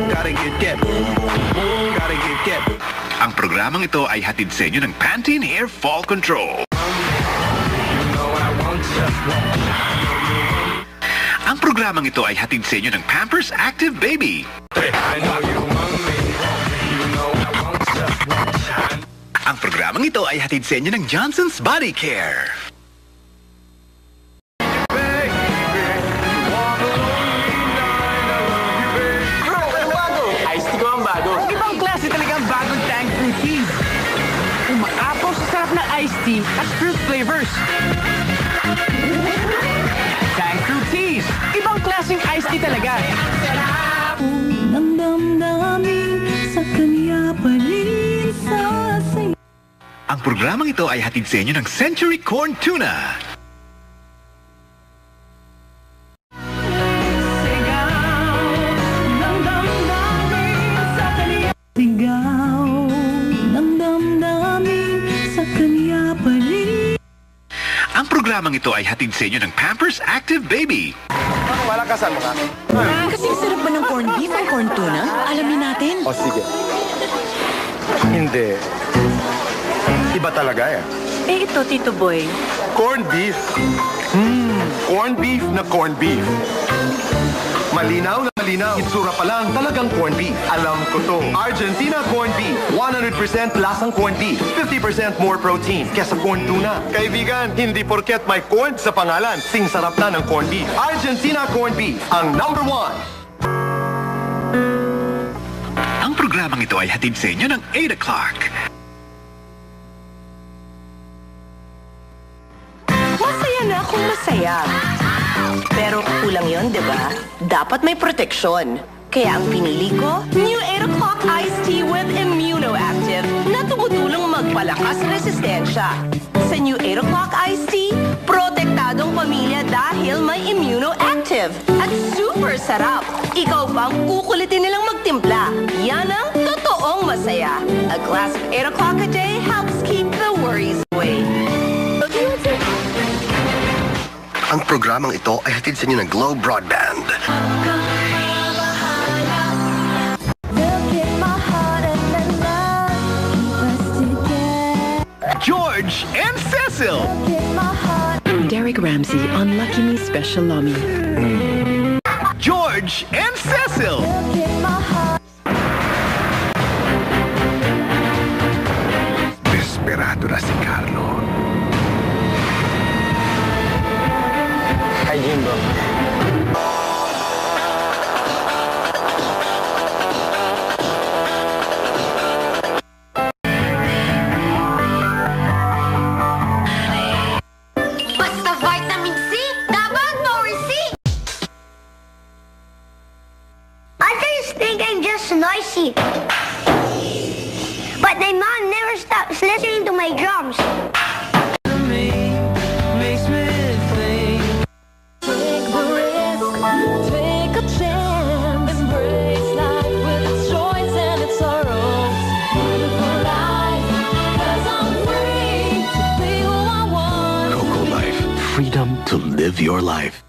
Gotta get that. Gotta get that. Ang programang ito ay hatid sa inyo ng Pantene Hair Fall Control. Ang programang ito ay hatid sa inyo ng Pampers Active Baby. Ang programang ito ay hatid sa inyo ng Johnson's Body Care. Iced tea ko ang bago. Ibang klase talaga ang bagong Tang Fruities. Umaapaw sa sarap ng iced tea at fruit flavors. Tang Fruities. Ibang klaseng iced tea talaga. Ang damdamin sa kanya pa rin sasaya. Ang programang ito ay hatid sa inyo ng Century Corn Tuna. Sigaw ng damdamin sa kanya pa rin. Ang programang ito ay hatid sa inyo ng Pampers Active Baby. Malakasan mo nga. Kasing sarap ba ng corned beef ang corn tuna? Alamin natin. O sige. Hindi. Iba talaga yan. Eh ito, Tito Boy. Corned beef. Corned beef na corned beef. Malinaw na malinaw. Itsura pa lang talagang corned beef. Alam ko to. Argentina corned beef. 100% lasang corned beef. 50% more protein kesa corn tuna. Kaibigan, hindi porket may corn sa pangalan, sing sarap na ng corned beef. Argentina corned beef, ang number 1. Ang programang ito ay hatid sa inyo ng 8 o'clock. Masaya na akong masaya. Pero kulang yon, di ba? Dapat may proteksyon. Kaya ang pinili ko, New 8 O'Clock Iced Tea with Immunoactive na tumutulong magpalakas resistensya. Sa New 8 O'Clock Iced Tea, protektadong pamilya dahil may Immunoactive. At super sarap. Ikaw pang kukulitin nilang magtimpla. Yan ang totoong masaya. A glass of 8 O'Clock a day helps keep the worries away. Ang programang ito ay hatid sa inyo ng Glow Broadband. George and Cecil. Derek Ramsey on Lucky Me Special Lomi. George and Cecil. Desperado na si Carlo. Hi, Jimbo. Basta vitamin C, dapat Nori-C! I just think I'm just noisy. But my mom never stops listening to my drums. Freedom to live your life.